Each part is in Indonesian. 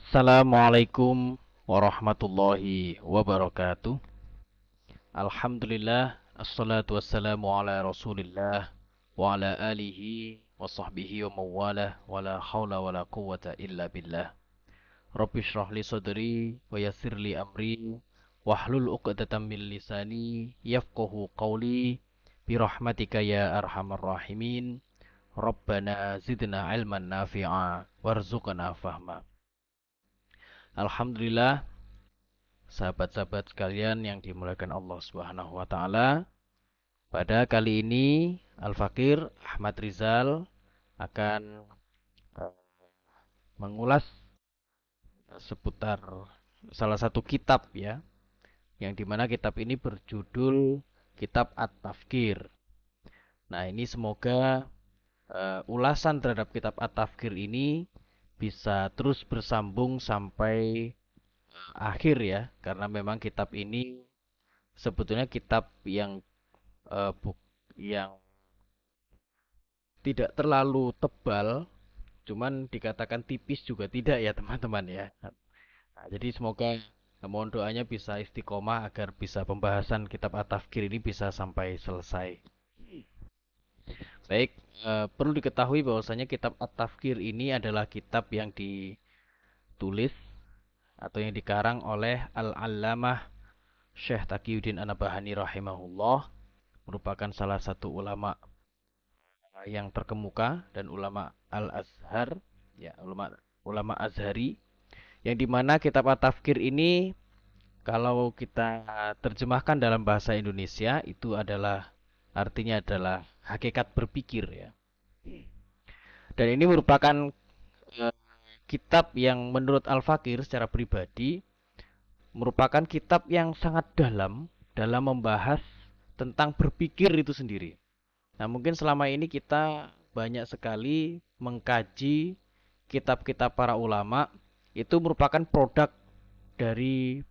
Assalamualaikum warahmatullahi wabarakatuh. Alhamdulillah, assalatu wassalamu ala rasulillah wa ala alihi wa sahbihi wa mawalah wa la hawla wa la quwwata illa billah. Rabbi shrah li sadri wa yassir li amri wahlul uqdatam min lisani yafqahu qawli birahmatika ya arhamar rahimin. Rabbana zidna ilman nafi'a warzuqna fahma. Alhamdulillah, sahabat-sahabat sekalian yang dimuliakan Allah Subhanahu wa taala. Pada kali ini Al-Fakir Ahmad Rizal akan eh, mengulas seputar salah satu kitab ya, yang dimana kitab ini berjudul Kitab At-Tafkir. Nah, ini semoga ulasan terhadap kitab At-Tafkir ini bisa terus bersambung sampai akhir ya, karena memang kitab ini sebetulnya kitab yang yang tidak terlalu tebal, cuman dikatakan tipis juga tidak ya teman-teman ya. Nah, jadi semoga mohon doanya bisa istiqomah agar bisa pembahasan kitab At-Tafkir ini bisa sampai selesai. Baik, perlu diketahui bahwasanya kitab At-Tafkir ini adalah kitab yang ditulis atau yang dikarang oleh Al-Allamah Syekh Taqiyuddin An-Nabhani rahimahullah, merupakan salah satu ulama yang terkemuka dan ulama Al-Azhar, ya, ulama Azhari, yang dimana kitab At-Tafkir ini kalau kita terjemahkan dalam bahasa Indonesia itu adalah artinya adalah hakikat berpikir ya. Dan ini merupakan eh, kitab yang menurut Al-Fakir secara pribadi merupakan kitab yang sangat dalam membahas tentang berpikir itu sendiri. Nah, mungkin selama ini kita banyak sekali mengkaji kitab-kitab para ulama, itu merupakan produk dari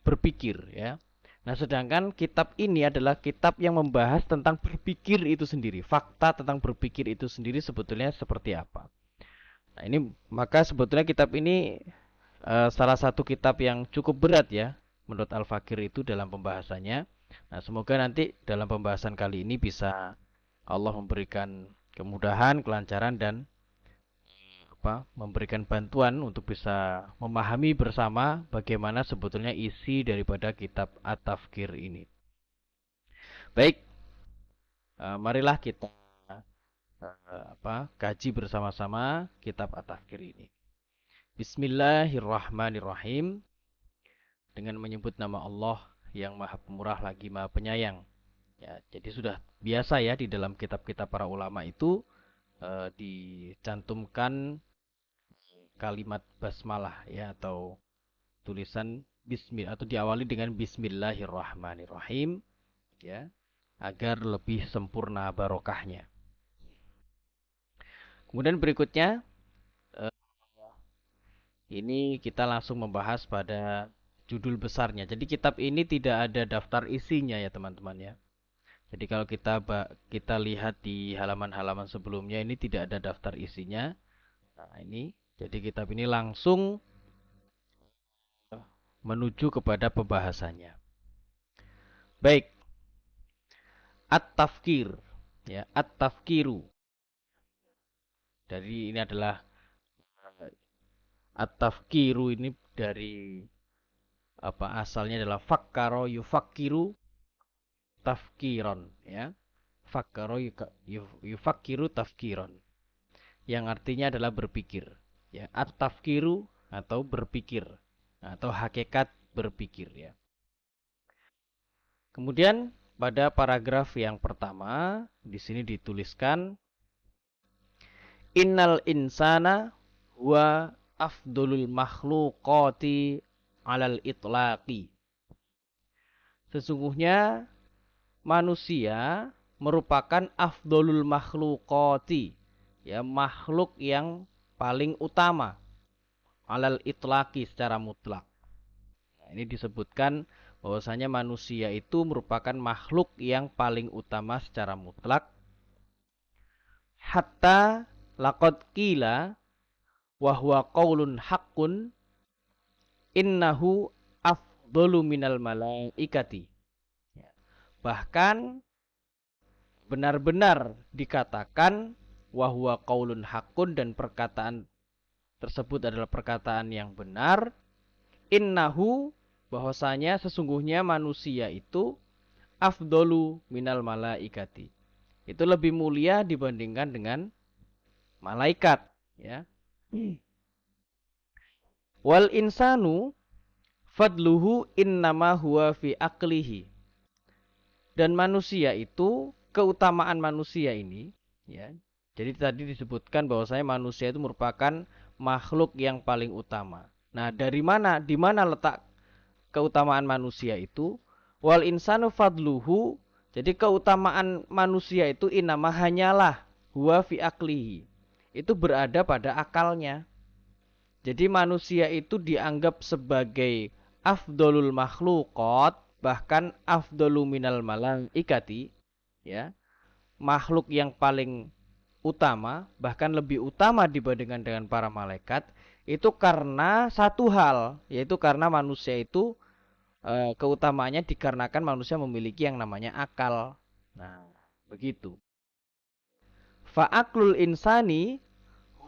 berpikir ya. Nah, sedangkan kitab ini adalah kitab yang membahas tentang berpikir itu sendiri. Fakta tentang berpikir itu sendiri sebetulnya seperti apa. Nah, ini maka sebetulnya kitab ini salah satu kitab yang cukup berat ya menurut Al-Fakir itu dalam pembahasannya. Nah, semoga nanti dalam pembahasan kali ini bisa Allah memberikan kemudahan, kelancaran dan memberikan bantuan untuk bisa memahami bersama bagaimana sebetulnya isi daripada kitab At-Tafkir ini. Baik, marilah kita kaji bersama-sama kitab At-Tafkir ini. Bismillahirrahmanirrahim, dengan menyebut nama Allah yang Maha Pemurah lagi Maha Penyayang. Ya, jadi sudah biasa ya di dalam kitab-kitab para ulama itu dicantumkan kalimat basmalah ya, atau tulisan bismillah, atau diawali dengan bismillahirrahmanirrahim ya, agar lebih sempurna barokahnya. Kemudian berikutnya eh, ini kita langsung membahas pada judul besarnya. Jadi kitab ini tidak ada daftar isinya ya teman-teman ya. Jadi kalau kita lihat di halaman-halaman sebelumnya ini tidak ada daftar isinya. Nah, ini jadi kitab ini langsung menuju kepada pembahasannya. Baik, At-Tafkir ya, At-Tafkiru. Dari ini adalah At-Tafkiru ini dari asalnya adalah fakkaro yufakiru tafkiron ya. Fakkaro yufakiru tafkiron, yang artinya adalah berpikir ya. At-Tafkiru atau berpikir atau hakikat berpikir ya. Kemudian pada paragraf yang pertama di sini dituliskan innal insana huwa afdolul makhluqati alal itlaqi. Sesungguhnya manusia merupakan afdolul makhluqati ya, makhluk yang paling utama alal itlaqi secara mutlak. Nah, ini disebutkan bahwasanya manusia itu merupakan makhluk yang paling utama secara mutlak. Hatta laqad qila, wa huwa qaulun haqqun innahu afdalu minal malaikati. Ya. Bahkan benar-benar dikatakan wa huwa qaulun haqqun, dan perkataan tersebut adalah perkataan yang benar. Innahu, bahwasanya sesungguhnya manusia itu afdalu minal malaikati. Itu lebih mulia dibandingkan dengan malaikat, ya. Wal insanu fadluhu innama huwa fi aqlihi. Dan manusia itu, keutamaan manusia ini, ya. Jadi tadi disebutkan bahwasanya manusia itu merupakan makhluk yang paling utama. Nah, di mana letak keutamaan manusia itu? Wal insanu fadluhu, jadi keutamaan manusia itu innama hanyalah huwa fi aqlihi. Itu berada pada akalnya. Jadi manusia itu dianggap sebagai afdolul makhluqat, bahkan afdolu minal malaikati, ya. Makhluk yang paling utama, bahkan lebih utama dibandingkan dengan para malaikat, itu karena satu hal, yaitu karena manusia itu keutamaannya dikarenakan manusia memiliki yang namanya akal. Nah, begitu. Fa'aklul insani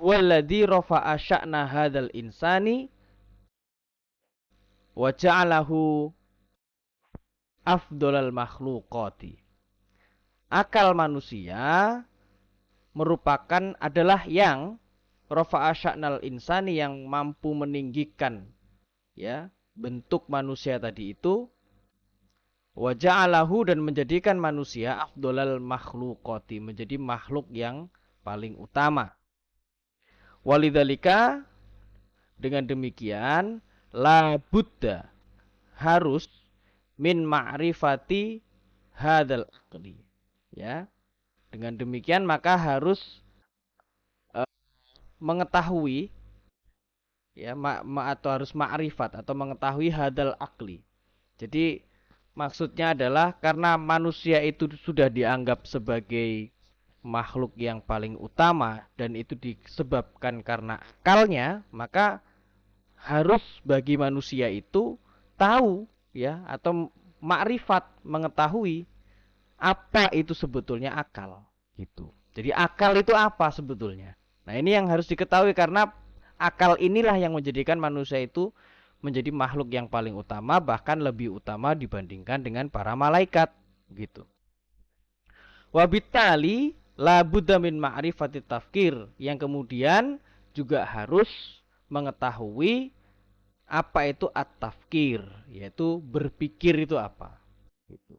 walladhi rafa'a sya'na hadzal insani wa ja'alahu afdolal makhluqati. Akal manusia adalah yang rafa'a sya'nal insani, yang mampu meninggikan, ya, bentuk manusia tadi itu, wa ja'alahu, dan menjadikan manusia afdolal makhluqati, menjadi makhluk yang paling utama. Walidzalika, dengan demikian, la budda, harus, min ma'rifati hadzal aqli, ya. Dengan demikian maka harus mengetahui, ya, atau harus ma'rifat atau mengetahui hadzal aqli. Jadi maksudnya adalah karena manusia itu sudah dianggap sebagai makhluk yang paling utama dan itu disebabkan karena akalnya, maka harus bagi manusia itu tahu, ya, atau makrifat, mengetahui apa itu sebetulnya akal, gitu. Jadi akal itu apa sebetulnya? Nah, ini yang harus diketahui, karena akal inilah yang menjadikan manusia itu menjadi makhluk yang paling utama, bahkan lebih utama dibandingkan dengan para malaikat, gitu. Wabitali la budda min ma'rifati tafkir, yang kemudian juga harus mengetahui apa itu at-tafkir, yaitu berpikir itu apa, gitu.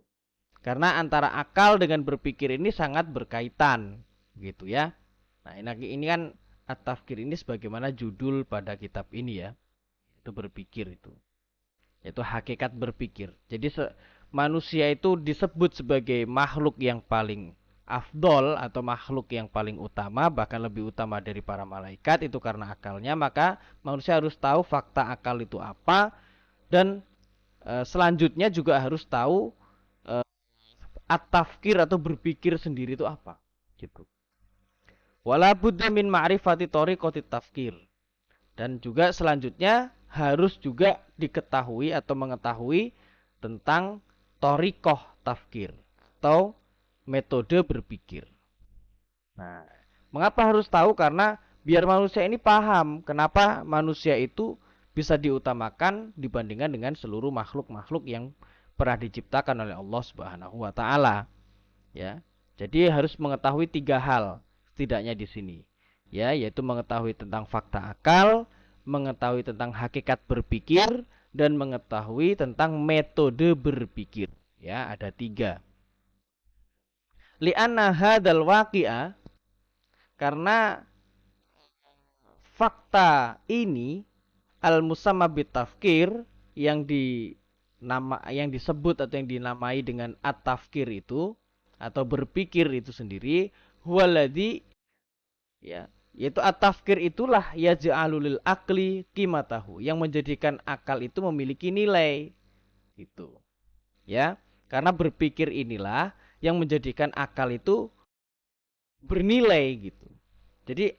Karena antara akal dengan berpikir ini sangat berkaitan, gitu ya. Nah, ini kan at-tafkir ini sebagaimana judul pada kitab ini, ya. Itu berpikir itu. Yaitu hakikat berpikir. Jadi manusia itu disebut sebagai makhluk yang paling afdol atau makhluk yang paling utama, bahkan lebih utama dari para malaikat, itu karena akalnya. Maka manusia harus tahu fakta akal itu apa, dan selanjutnya juga harus tahu at-tafkir atau berpikir sendiri itu apa, gitu. Wala budda min ma'rifati thariqati tafkir, dan juga selanjutnya harus juga diketahui atau mengetahui tentang thariqah tafkir atau metode berpikir. Nah, mengapa harus tahu? Karena biar manusia ini paham kenapa manusia itu bisa diutamakan dibandingkan dengan seluruh makhluk-makhluk yang pernah diciptakan oleh Allah Subhanahu wa taala, ya. Jadi harus mengetahui 3 hal setidaknya di sini, ya, yaitu mengetahui tentang fakta akal, mengetahui tentang hakikat berpikir, dan mengetahui tentang metode berpikir, ya. Ada 3. Li'anna hadzal waqi'a, karena fakta ini al-musamma bitafkir, yang disebut atau yang dinamai dengan at-tafkir itu atau berpikir itu sendiri, huwaladzi, ya, yaitu at-tafkir itulah yaj'alul akli qimatahu, yang menjadikan akal itu memiliki nilai, gitu, ya. Karena berpikir inilah yang menjadikan akal itu bernilai, gitu. Jadi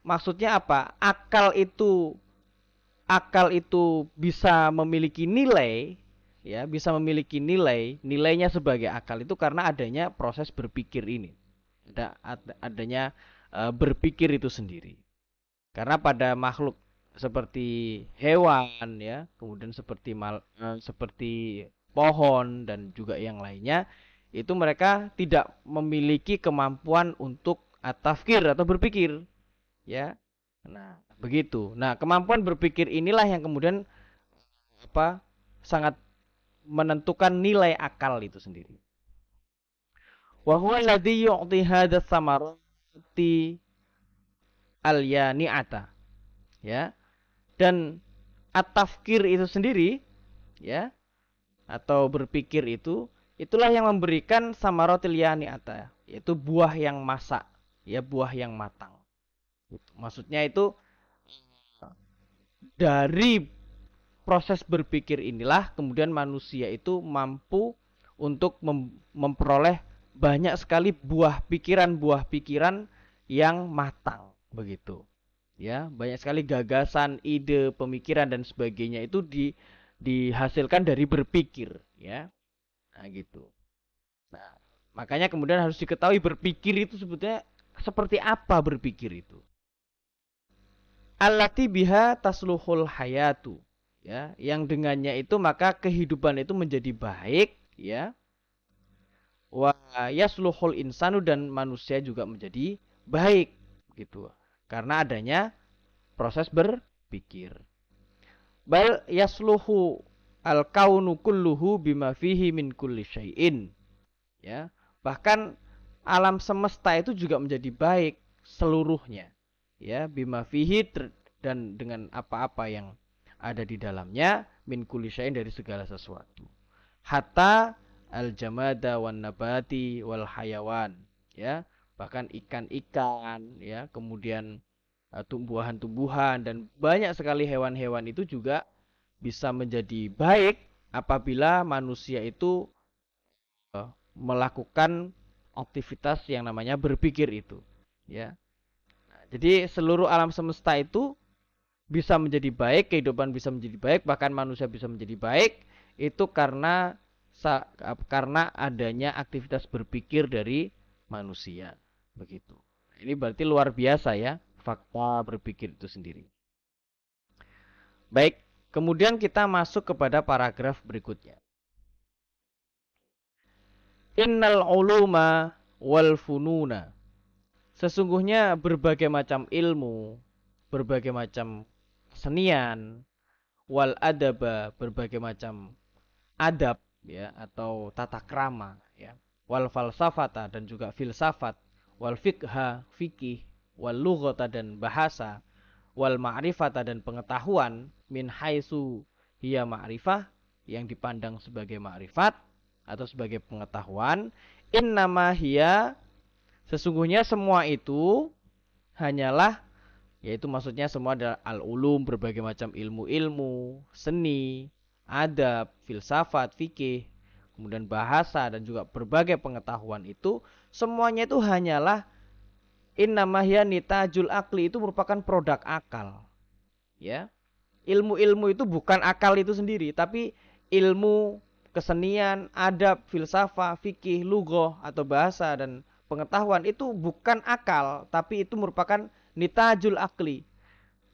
maksudnya apa? Akal itu bisa memiliki nilai, ya, bisa memiliki nilainya sebagai akal itu karena adanya proses berpikir ini. Adanya berpikir itu sendiri. Karena pada makhluk seperti hewan, ya, kemudian seperti pohon dan juga yang lainnya, itu mereka tidak memiliki kemampuan untuk tafkir atau berpikir, ya. Nah, begitu. Nah, kemampuan berpikir inilah yang kemudian sangat menentukan nilai akal itu sendiri. Wa huwa alladhi yu'ti hadha samarati al-yani'ata, ya. Dan at-tafkir itu sendiri, ya, atau berpikir itulah yang memberikan samaratil yani'ata, yaitu buah yang masak, ya, buah yang matang. Maksudnya itu dari proses berpikir inilah kemudian manusia itu mampu untuk memperoleh banyak sekali buah pikiran yang matang, begitu. Ya, banyak sekali gagasan, ide, pemikiran dan sebagainya itu dihasilkan dari berpikir, ya. Nah, gitu. Nah, makanya kemudian harus diketahui berpikir itu sebetulnya seperti apa berpikir itu. Allati biha tasluhul hayatu, ya, yang dengannya itu maka kehidupan itu menjadi baik, ya. Wa yasluhul insanu, dan manusia juga menjadi baik, gitu. Karena adanya proses berpikir. Bal yasluhu al kaunu kulluhu bima fihi min kulli syai'in, ya. Bahkan alam semesta itu juga menjadi baik seluruhnya, ya, bima fihi, dan dengan apa-apa yang ada di dalamnya, min kulli syai'in, dari segala sesuatu. Hatta al jamada wan nabati wal hayawan, ya, bahkan ikan-ikan, ya, kemudian tumbuhan-tumbuhan dan banyak sekali hewan-hewan itu juga bisa menjadi baik apabila manusia itu melakukan aktivitas yang namanya berpikir itu, ya. Nah, jadi seluruh alam semesta itu bisa menjadi baik, kehidupan bisa menjadi baik, bahkan manusia bisa menjadi baik itu karena adanya aktivitas berpikir dari manusia, begitu. Ini berarti luar biasa, ya, fakta berpikir itu sendiri. Baik, kemudian kita masuk kepada paragraf berikutnya. Innal uluma wal fununa, sesungguhnya berbagai macam ilmu, berbagai macam kesenian, wal adaba, berbagai macam adab, ya, atau tata krama, ya, wal falsafata, dan juga filsafat, wal fiqha, fikih, wal lughata, dan bahasa, wal ma'rifata, dan pengetahuan, min haitsu hiya ma'rifah, yang dipandang sebagai ma'rifat atau sebagai pengetahuan, innama hiya, sesungguhnya semua itu hanyalah, yaitu maksudnya semua adalah al-ulum, berbagai macam ilmu-ilmu, seni, adab, filsafat, fikih, kemudian bahasa, dan juga berbagai pengetahuan itu semuanya itu hanyalah innamahya nitajul akli, itu merupakan produk akal, ya. Ilmu-ilmu itu bukan akal itu sendiri, tapi ilmu, kesenian, adab, filsafat, fikih, lughah atau bahasa dan pengetahuan itu bukan akal, tapi itu merupakan nitajul akli,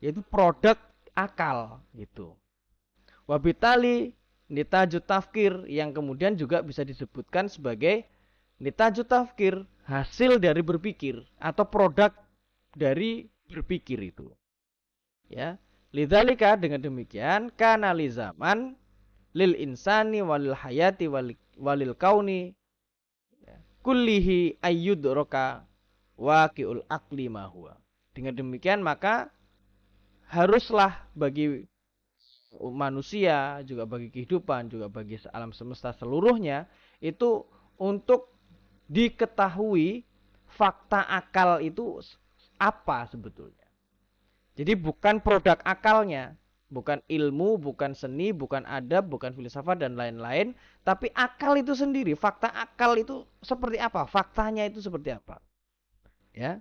yaitu produk akal, gitu. Wabitali nitajut tafkir, yang kemudian juga bisa disebutkan sebagai nitajut tafkir, hasil dari berpikir atau produk dari berpikir itu, ya. Lidzalika, dengan demikian, kana li zaman lil insani walil hayati walil kauni kullihi ayyudraka waqi'ul aqli ma huwa. Dengan demikian maka haruslah bagi manusia, juga bagi kehidupan, juga bagi alam semesta seluruhnya itu untuk diketahui fakta akal itu apa sebetulnya. Jadi bukan produk akalnya, bukan ilmu, bukan seni, bukan adab, bukan filsafat dan lain-lain, tapi akal itu sendiri, fakta akal itu seperti apa, faktanya itu seperti apa, ya.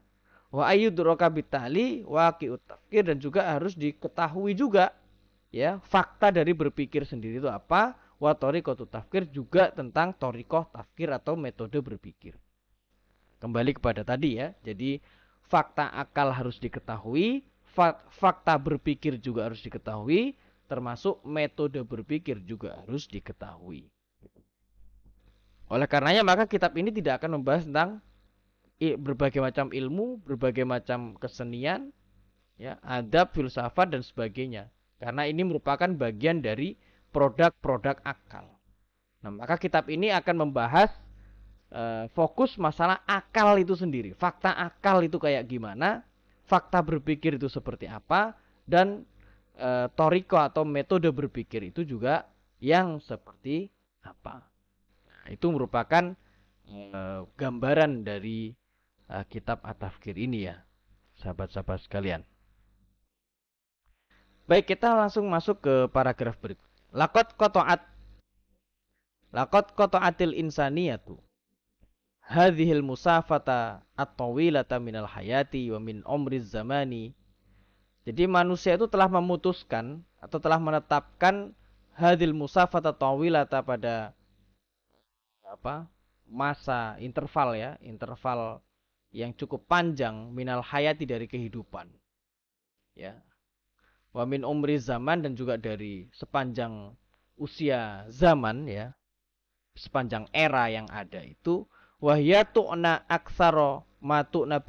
Wa ayyudraka bitali waqi'ut tafkir, dan juga harus diketahui juga ya fakta dari berpikir sendiri itu apa. Wa thariqatut tafkir, juga tentang thariqah tafkir atau metode berpikir. Kembali kepada tadi ya. Jadi fakta akal harus diketahui, fakta berpikir juga harus diketahui, termasuk metode berpikir juga harus diketahui. Oleh karenanya maka kitab ini tidak akan membahas tentang berbagai macam ilmu, berbagai macam kesenian, ya, adab, filsafat dan sebagainya. Karena ini merupakan bagian dari produk-produk akal. Nah, maka kitab ini akan membahas fokus masalah akal itu sendiri. Fakta akal itu kayak gimana, fakta berpikir itu seperti apa, dan toriko atau metode berpikir itu juga yang seperti apa. Nah, itu merupakan gambaran dari kitab At-Tafkir ini ya, sahabat-sahabat sekalian. Baik, kita langsung masuk ke paragraf berikut. Lakot qata'atil insaniyatu hadhil musafata at-tawilata minal hayati wa min umriz zamani. Jadi manusia itu telah memutuskan atau telah menetapkan hadhil musafata tawilata pada masa interval ya, interval yang cukup panjang minal hayati dari kehidupan. Ya. Wa min umri zaman, dan juga dari sepanjang usia zaman ya, sepanjang era yang ada itu, wahyatu'na aksaro matu'na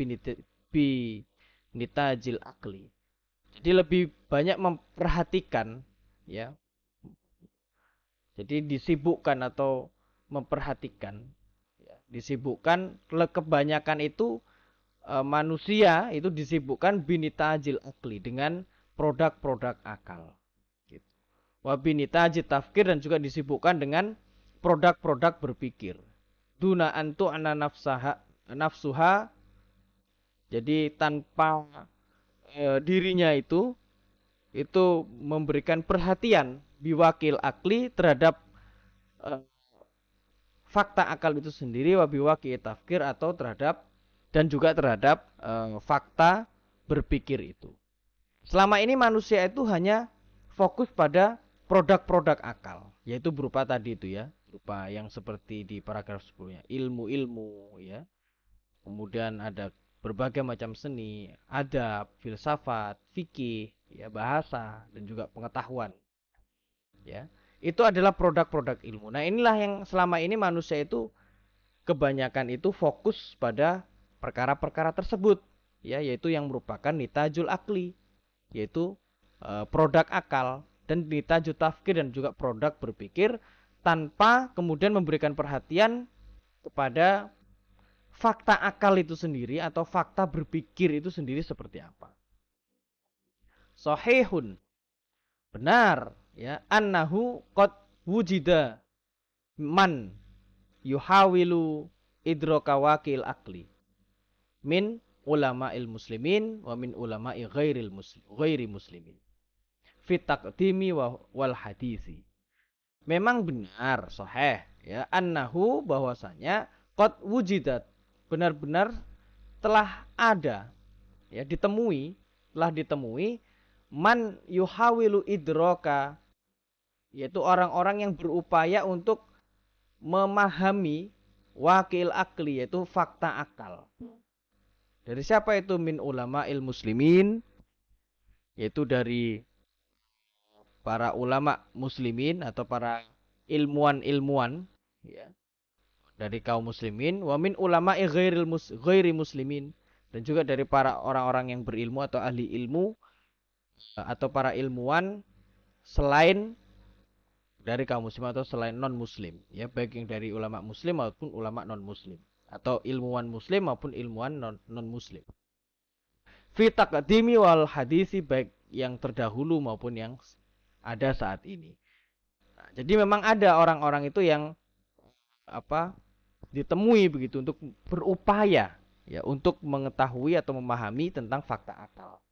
binitajil akli. Jadi lebih banyak memperhatikan ya. Jadi disibukkan atau memperhatikan ya. Disibukkan kebanyakan itu manusia itu disibukkan binitajil akli, dengan produk-produk akal. Gitu. Wabinitajil tafkir, dan juga disibukkan dengan produk-produk berpikir. Duna antu ana nafsuha, jadi tanpa dirinya itu memberikan perhatian biwakil akli terhadap fakta akal itu sendiri, wabiwaki tafkir, atau terhadap dan juga terhadap fakta berpikir itu. Selama ini manusia itu hanya fokus pada produk-produk akal, yaitu berupa tadi itu ya, berupa yang seperti di paragraf sebelumnya, ilmu-ilmu ya. Kemudian ada berbagai macam seni, adab, filsafat, fikih, ya, bahasa, dan juga pengetahuan. Ya. Itu adalah produk-produk ilmu. Nah, inilah yang selama ini manusia itu kebanyakan itu fokus pada perkara-perkara tersebut, ya, yaitu yang merupakan nitajul akli, yaitu produk akal, dan nitajul tafkir, dan juga produk berpikir, tanpa kemudian memberikan perhatian kepada fakta akal itu sendiri atau fakta berpikir itu sendiri seperti apa. Sahihun, benar ya, annahu qad wujida man yuhawilu idroka wakil akli min ulama'il muslimin wa min ulama'i ghairi muslimin fit taqdimi wal hadisi. Memang benar sahih ya, annahu, bahwasanya qad wujidat, benar-benar telah ada ya, telah ditemui man yuhawilu idroka, yaitu orang-orang yang berupaya untuk memahami wakil akli, yaitu fakta akal. Dari siapa itu? Min ulama muslimin, yaitu dari para ulama muslimin atau para ilmuwan-ilmuwan ya, dari kaum muslimin. Wa min ulama ghairi muslimin, dan juga dari para orang-orang yang berilmu atau ahli ilmu atau para ilmuwan selain dari kaum muslim atau selain non muslim ya, baik yang dari ulama muslim maupun ulama non muslim, atau ilmuwan muslim maupun ilmuwan non muslim. Fi taqdimi wal hadisi, baik yang terdahulu maupun yang ada saat ini. Nah, jadi memang ada orang-orang itu yang ditemui begitu untuk berupaya ya, untuk mengetahui atau memahami tentang fakta akal.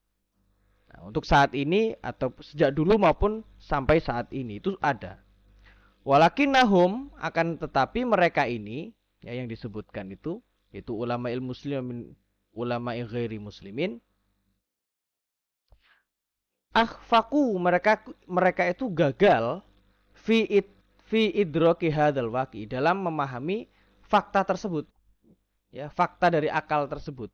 Nah, untuk saat ini atau sejak dulu maupun sampai saat ini itu ada. Walakinnahum, akan tetapi mereka ini ya, yang disebutkan itu, yaitu ulama ilmu muslim ulama ghairi muslimin, akhfaku, mereka itu gagal fi id, fi idroki hadzal waqi, dalam memahami fakta tersebut, ya, fakta dari akal tersebut.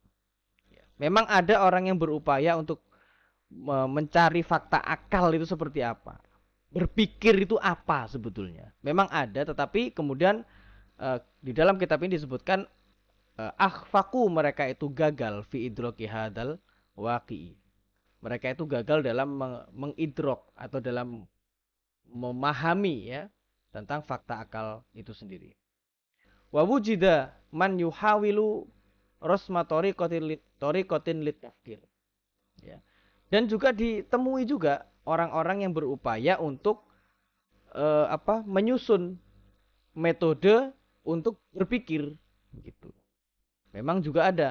Memang ada orang yang berupaya untuk mencari fakta akal itu seperti apa, berpikir itu apa sebetulnya. Memang ada, tetapi kemudian di dalam kitab ini disebutkan akhfaku, mereka itu gagal fi idroki hadzal waqi. Mereka itu gagal dalam mengidrok atau dalam memahami, ya, tentang fakta akal itu sendiri. Wa wujida man yuhawilu rosma tariqatin lit tafkir, ya. Dan juga ditemui juga orang-orang yang berupaya untuk menyusun metode untuk berpikir gitu. Memang juga ada.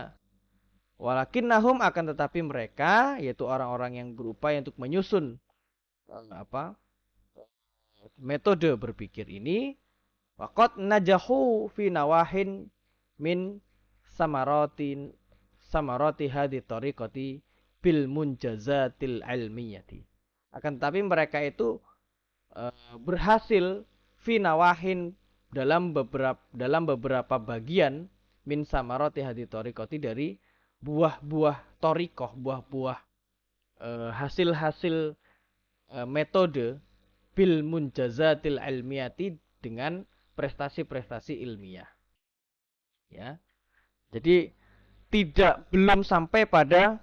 Walakinnahum, akan tetapi mereka, yaitu orang-orang yang berupaya untuk menyusun metode berpikir ini, waqad najahu fi nawahin min samarati hadhi tariqati bil munjazatil ilmiyati. Akan tetapi mereka itu berhasil fi nawahin, dalam beberapa bagian min samarati hadhi tariqati, dari buah-buah torikoh, buah-buah hasil-hasil metode bil munjazatil ilmiyati, dengan prestasi-prestasi ilmiah, ya. Jadi belum sampai pada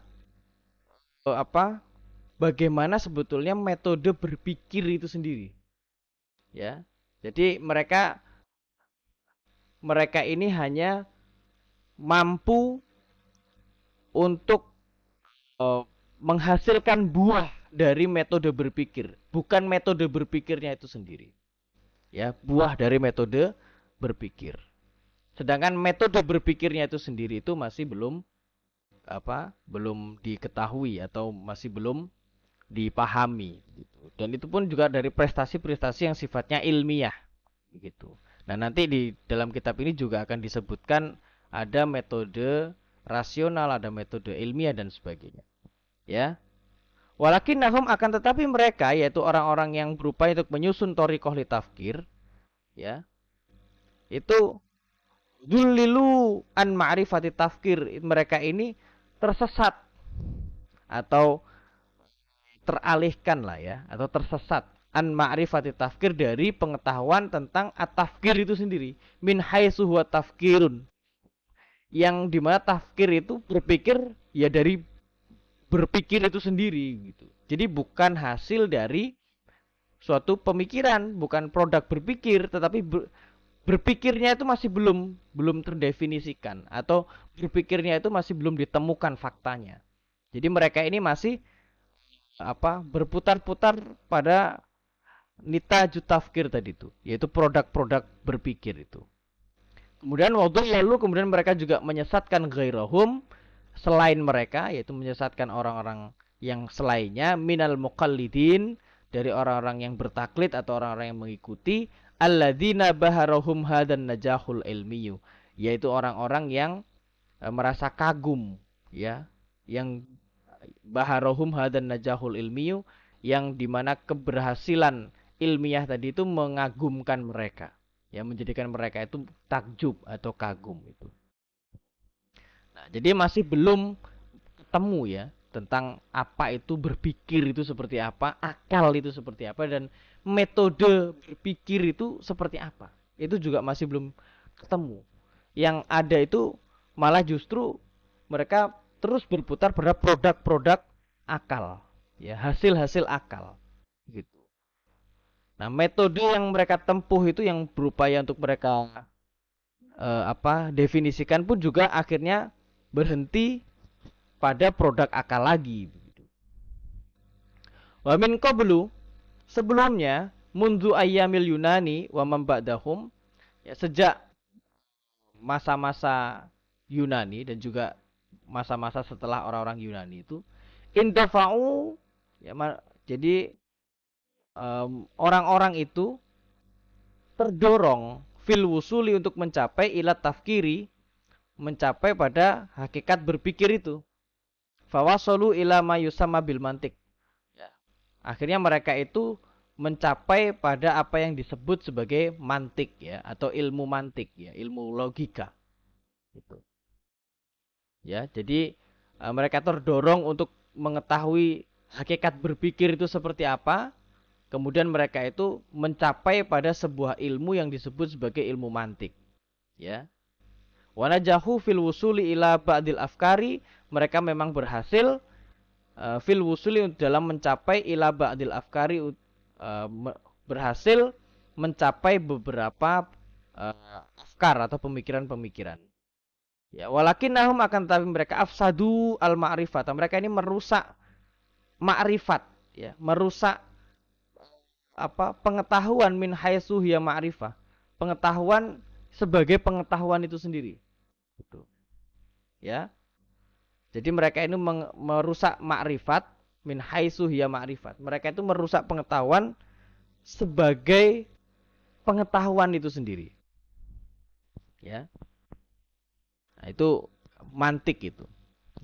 bagaimana sebetulnya metode berpikir itu sendiri, ya. Jadi mereka ini hanya mampu untuk menghasilkan buah dari metode berpikir, bukan metode berpikirnya itu sendiri, ya, buah dari metode berpikir. Sedangkan metode berpikirnya itu sendiri itu masih belum diketahui atau masih belum dipahami gitu. Dan itu pun juga dari prestasi-prestasi yang sifatnya ilmiah gitu. Nah, nanti di dalam kitab ini juga akan disebutkan ada metode rasional, ada metode ilmiah dan sebagainya, ya. Walakinnahum, akan tetapi mereka, yaitu orang-orang yang berupaya untuk menyusun thariqah li tafkir, ya, itu dzullilu an ma'rifati tafkir, mereka ini tersesat atau teralihkan lah, ya, atau tersesat an ma'rifati tafkir, dari pengetahuan tentang at-tafkir itu sendiri, min haitsu huwa tafkirun, yang dimana tafkir itu berpikir, ya, dari berpikir itu sendiri gitu. Jadi bukan hasil dari suatu pemikiran, bukan produk berpikir, tetapi berpikirnya itu masih belum terdefinisikan, atau berpikirnya itu masih belum ditemukan faktanya. Jadi mereka ini masih berputar-putar pada nitaju tafkir tadi itu, yaitu produk-produk berpikir itu. Kemudian kemudian mereka juga menyesatkan ghairahum, selain mereka, yaitu menyesatkan orang-orang yang selainnya, minal muqallidin, dari orang-orang yang bertaklid atau orang-orang yang mengikuti, alladzina baharahum hadan najahul ilmiyu, yaitu orang-orang yang merasa kagum, ya, yang baharahum hadan najahul ilmiyu, yang dimana keberhasilan ilmiah tadi itu mengagumkan mereka, ya, menjadikan mereka itu takjub atau kagum itu. Nah, jadi masih belum ketemu, ya, tentang apa itu berpikir itu seperti apa, akal itu seperti apa, dan metode berpikir itu seperti apa. Itu juga masih belum ketemu. Yang ada itu malah justru mereka terus berputar pada produk-produk akal, ya, hasil-hasil akal gitu. Nah, metode yang mereka tempuh itu, yang berupaya untuk mereka definisikan, pun juga akhirnya berhenti pada produk akal lagi. Wa min qablu, sebelumnya, mundu ayyamil Yunani wa man ba'dahum, ya, sejak masa-masa Yunani dan juga masa-masa setelah orang-orang Yunani itu, indafa'u, ya, jadi orang-orang itu terdorong fil wusuli, untuk mencapai ila tafkiri, mencapai pada hakikat berpikir itu. Fawasalu ila ma yusamma bil mantik. Ya. Akhirnya mereka itu mencapai pada apa yang disebut sebagai mantik ya, atau ilmu mantik ya, ilmu logika. Gitu. Ya, jadi mereka terdorong untuk mengetahui hakikat berpikir itu seperti apa. Kemudian mereka itu mencapai pada sebuah ilmu yang disebut sebagai ilmu mantik. Ya. Wanajahu fil wusuli ila ba'dil afkari, mereka memang berhasil fil wusuli dalam mencapai ila ba'dil afkari, berhasil mencapai beberapa afkar atau pemikiran-pemikiran. Ya, walakinnahum akan tapi mereka afsadu al ma'rifat. Mereka ini merusak ma'rifat, ya, merusak apa? Pengetahuan min haitsu hiya ma'rifah. Pengetahuan sebagai pengetahuan itu sendiri. Gitu. Ya. Jadi mereka ini merusak ma'rifat min haitsu hiya ma'rifat. Mereka itu merusak pengetahuan sebagai pengetahuan itu sendiri. Ya. Nah, itu mantik itu.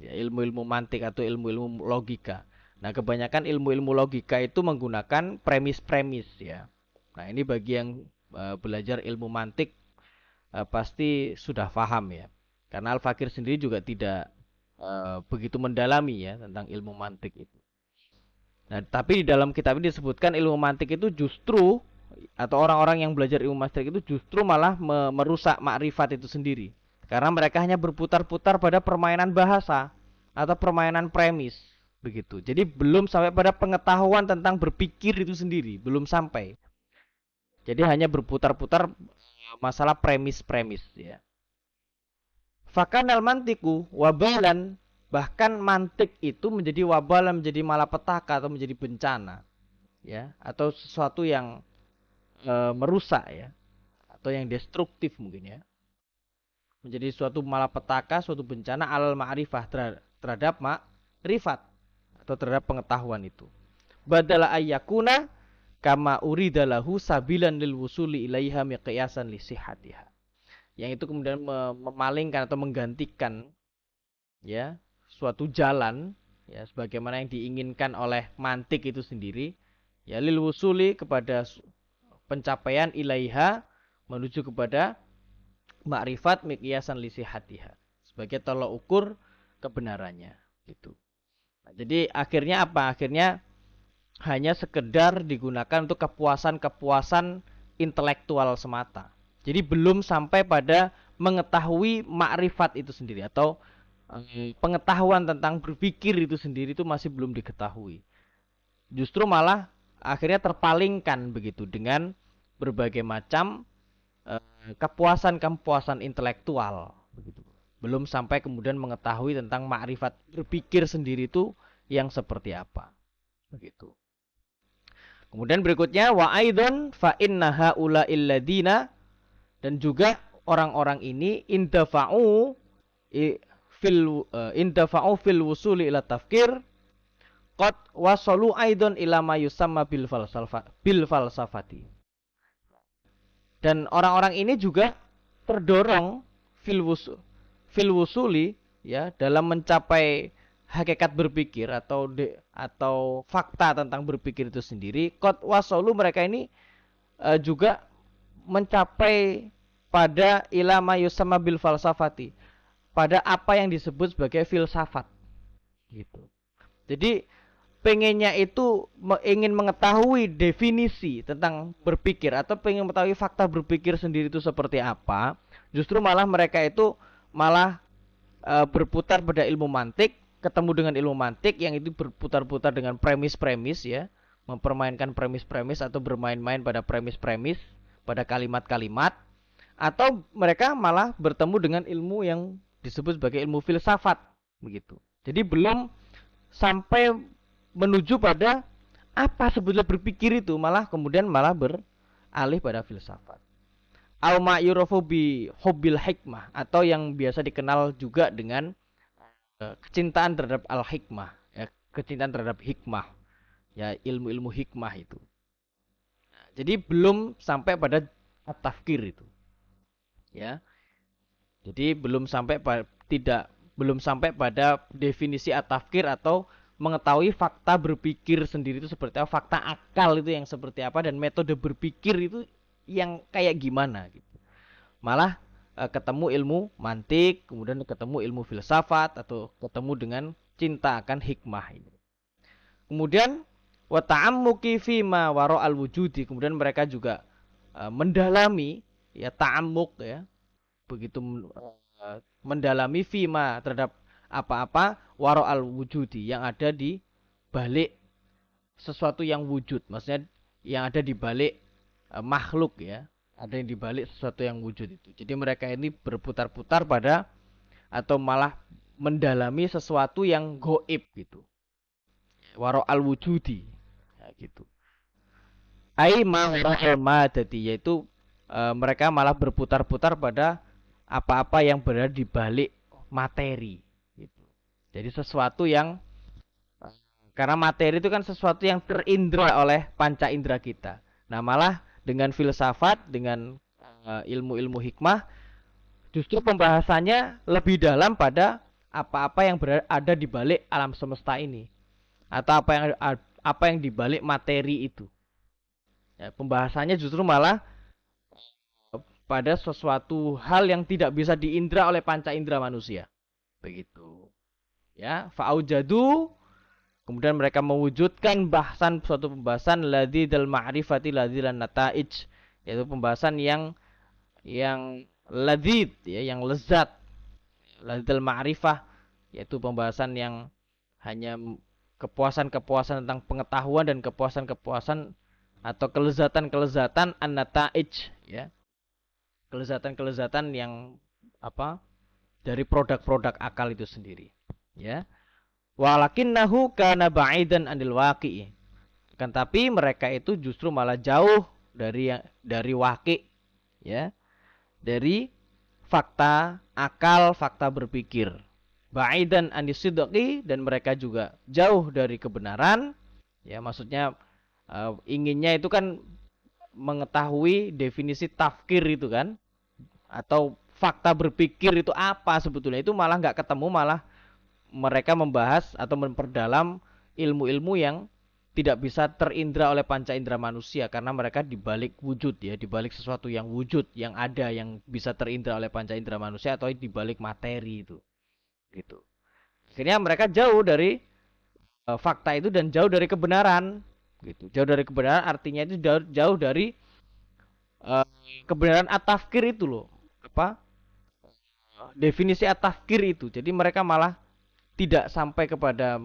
Ya, ilmu-ilmu mantik atau ilmu-ilmu logika. Nah, kebanyakan ilmu-ilmu logika itu menggunakan premis-premis ya. Nah, ini bagi yang belajar ilmu mantik pasti sudah paham ya. Karena Al-Fakir sendiri juga tidak begitu mendalami ya tentang ilmu mantik itu. Nah, tapi di dalam kitab ini disebutkan ilmu mantik itu justru, atau orang-orang yang belajar ilmu mantik itu justru malah merusak makrifat itu sendiri. Karena mereka hanya berputar-putar pada permainan bahasa atau permainan premis begitu. Jadi belum sampai pada pengetahuan tentang berpikir itu sendiri, belum sampai. Jadi hanya berputar-putar masalah premis-premis ya. Fakanal mantiku wabalan, bahkan mantik itu menjadi wabalan, menjadi malapetaka atau menjadi bencana ya, atau sesuatu yang merusak ya, atau yang destruktif mungkin ya, menjadi suatu malapetaka, suatu bencana alal ma'rifah, terhadap ma'rifat atau terhadap pengetahuan itu. Badala ayyakuna kama uridalahu sabilan lil wusuli ilaiha miqyasan li sihhatiha. Yang itu kemudian memalingkan atau menggantikan ya suatu jalan ya sebagaimana yang diinginkan oleh mantik itu sendiri ya, lil wusuli kepada pencapaian ilaiha, menuju kepada makrifat miqyasan li sihhatiha, sebagai tolok ukur kebenarannya gitu. Nah, jadi akhirnya apa? Akhirnya hanya sekedar digunakan untuk kepuasan-kepuasan intelektual semata. Jadi belum sampai pada mengetahui makrifat itu sendiri, atau pengetahuan tentang berpikir itu sendiri itu masih belum diketahui. Justru malah akhirnya terpalingkan begitu dengan berbagai macam kepuasan-kepuasan intelektual begitu. Belum sampai kemudian mengetahui tentang makrifat berpikir sendiri itu yang seperti apa. Begitu. Kemudian berikutnya wa aidon fa inna haula illadina, dan juga orang-orang ini indafa'u fil wusuli ila tafkir qad wasalu aidon ila ma yusamma bil falsafati. Dan orang-orang ini juga terdorong fil wusuli ya, dalam mencapai hakikat berpikir atau fakta tentang berpikir itu sendiri. Qad wasalu, mereka ini juga mencapai pada ilama yusama bil falsafati, pada apa yang disebut sebagai filsafat gitu. Jadi pengennya itu ingin mengetahui definisi tentang berpikir atau pengen mengetahui fakta berpikir sendiri itu seperti apa, justru malah mereka itu malah berputar pada ilmu mantik, ketemu dengan ilmu mantik yang itu berputar-putar dengan premis-premis ya, mempermainkan premis-premis atau bermain-main pada premis-premis, pada kalimat-kalimat, atau mereka malah bertemu dengan ilmu yang disebut sebagai ilmu filsafat begitu. Jadi belum sampai menuju pada apa sebetulnya berpikir itu, malah kemudian beralih pada filsafat. Al-ma'yurufu bi hubbil hikmah, atau yang biasa dikenal juga dengan kecintaan terhadap al-hikmah ya, kecintaan terhadap hikmah ya, ilmu-ilmu hikmah itu. Jadi belum sampai pada at-tafkir itu. Ya. Jadi belum sampai pada definisi at-tafkir atau mengetahui fakta berpikir sendiri itu seperti apa, fakta akal itu yang seperti apa, dan metode berpikir itu yang kayak gimana gitu. Malah ketemu ilmu mantik, kemudian ketemu ilmu filsafat atau ketemu dengan cinta akan hikmah ini. Kemudian wa ta'ammuqi fi ma wara'al wujudi, kemudian mereka juga mendalami ya ta'ammuq ya, begitu mendalami fima terhadap apa-apa wara'al wujudi yang ada di balik sesuatu yang wujud, maksudnya yang ada di balik makhluk ya, ada yang di balik sesuatu yang wujud itu. Jadi mereka ini berputar-putar pada atau malah mendalami sesuatu yang goib gitu, wara'al wujudi ya, gitu. Ai ma'ra'al madati, yaitu mereka malah berputar-putar pada apa-apa yang berada di balik materi gitu. Jadi sesuatu yang, karena materi itu kan sesuatu yang terindra oleh panca indera kita. Nah, malah dengan filsafat, dengan ilmu-ilmu hikmah, justru pembahasannya lebih dalam pada apa-apa yang berada di balik alam semesta ini, atau apa yang di balik materi itu. Ya, pembahasannya justru malah pada sesuatu hal yang tidak bisa diindra oleh panca indera manusia. Begitu. Ya, fa'aujadu, kemudian mereka mewujudkan suatu pembahasan ladzidal ma'rifati ladzilan nataij, yaitu pembahasan yang ladzid ya, yang lezat. Ladzidal ma'rifah, yaitu pembahasan yang hanya kepuasan-kepuasan tentang pengetahuan dan kepuasan-kepuasan atau kelezatan-kelezatan an-nataij ya. Kelezatan-kelezatan yang apa? Dari produk-produk akal itu sendiri, ya. Walakinnahu kana ba'idan anil waqi'i. Kan tapi mereka itu justru malah jauh dari waqi', ya. Dari fakta akal, fakta berpikir. Ba'idan anis sidqi, dan mereka juga jauh dari kebenaran. Ya, maksudnya inginnya itu kan mengetahui definisi tafkir itu kan, atau fakta berpikir itu apa sebetulnya, itu malah nggak ketemu, malah mereka membahas atau memperdalam ilmu-ilmu yang tidak bisa terindra oleh panca indera manusia, karena mereka dibalik wujud ya, dibalik sesuatu yang wujud yang ada yang bisa terindra oleh panca indera manusia atau dibalik materi itu gitu. Akhirnya mereka jauh dari fakta itu dan jauh dari kebenaran gitu. Jauh dari kebenaran artinya itu jauh dari kebenaran at-tafkir itu loh. Apa? Definisi at-tafkir itu. Jadi mereka malah tidak sampai kepada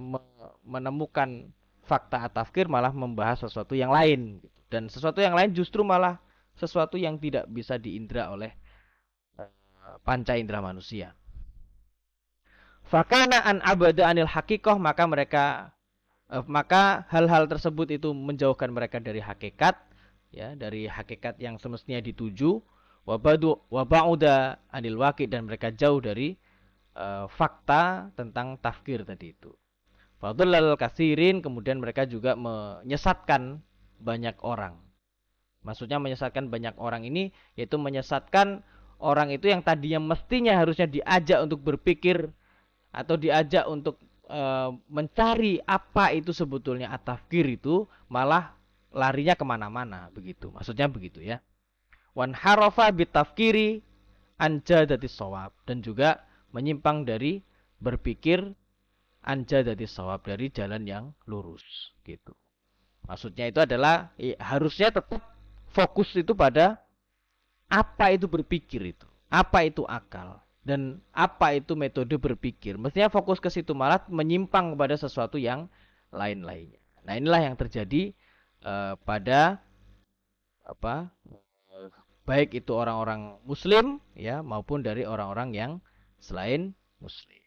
menemukan fakta at-tafkir, malah membahas sesuatu yang lain gitu. Dan sesuatu yang lain justru malah sesuatu yang tidak bisa diindra oleh panca indera manusia. Fakana an abada anil hakikoh, maka hal-hal tersebut itu menjauhkan mereka dari hakikat ya, dari hakikat yang semestinya dituju. Wabauda anil waqi, dan mereka jauh dari fakta tentang tafkir tadi itu. Fadlal kasirin, kemudian mereka juga menyesatkan banyak orang. Maksudnya menyesatkan banyak orang ini yaitu menyesatkan orang itu yang tadinya mestinya harusnya diajak untuk berpikir atau diajak untuk mencari apa itu sebetulnya at-tafkir itu, malah larinya kemana-mana begitu. Maksudnya begitu ya. Wan harafa bitafkiri anja datis sawab, dan juga menyimpang dari berpikir anja datis sawab, dari jalan yang lurus gitu. Maksudnya itu adalah harusnya tetap fokus itu pada apa itu berpikir itu, apa itu akal, dan apa itu metode berpikir. Mestinya fokus ke situ, malah menyimpang kepada sesuatu yang lain-lainnya. Nah, inilah yang terjadi pada baik itu orang-orang muslim ya maupun dari orang-orang yang selain muslim.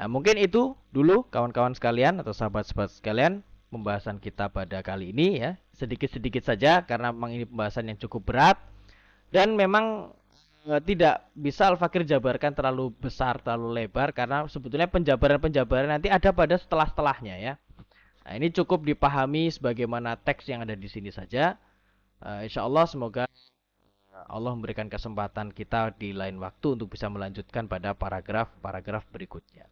Nah, mungkin itu dulu kawan-kawan sekalian atau sahabat-sahabat sekalian pembahasan kita pada kali ini ya. Sedikit-sedikit saja karena memang ini pembahasan yang cukup berat dan memang tidak bisa Al-Fakir jabarkan terlalu besar, terlalu lebar, karena sebetulnya penjabaran-penjabaran nanti ada pada setelah-setelahnya ya. Nah, ini cukup dipahami sebagaimana teks yang ada di sini saja. Insya Allah semoga Allah memberikan kesempatan kita di lain waktu untuk bisa melanjutkan pada paragraf-paragraf berikutnya.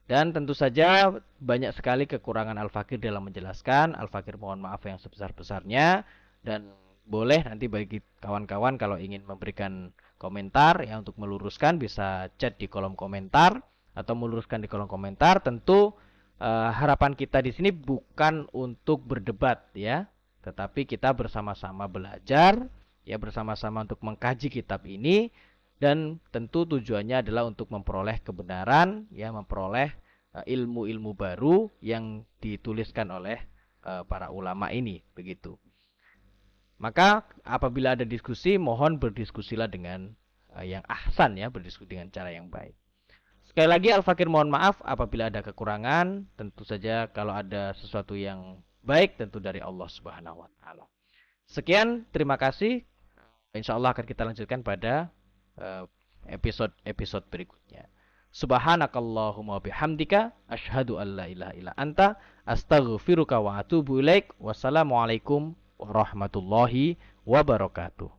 Dan tentu saja banyak sekali kekurangan Al-Fakir dalam menjelaskan. Al-Fakir mohon maaf yang sebesar-besarnya. Dan boleh nanti bagi kawan-kawan kalau ingin memberikan komentar ya untuk meluruskan bisa chat di kolom komentar atau meluruskan di kolom komentar. Tentu harapan kita di sini bukan untuk berdebat ya, tetapi kita bersama-sama belajar ya, bersama-sama untuk mengkaji kitab ini. Dan tentu tujuannya adalah untuk memperoleh kebenaran ya, memperoleh ilmu-ilmu baru yang dituliskan oleh para ulama ini begitu. Maka apabila ada diskusi, mohon berdiskusilah dengan yang ahsan ya, berdiskusi dengan cara yang baik. Sekali lagi Al-Fakir mohon maaf apabila ada kekurangan. Tentu saja kalau ada sesuatu yang baik tentu dari Allah Subhanahu wa taala. Sekian, terima kasih. Insya Allah akan kita lanjutkan pada episode berikutnya. Subhanakallahumma bihamdika asyhadu an la ilaha illa anta astaghfiruka wa atubu ilaik. Wassalamualaikum warahmatullahi wabarakatuh.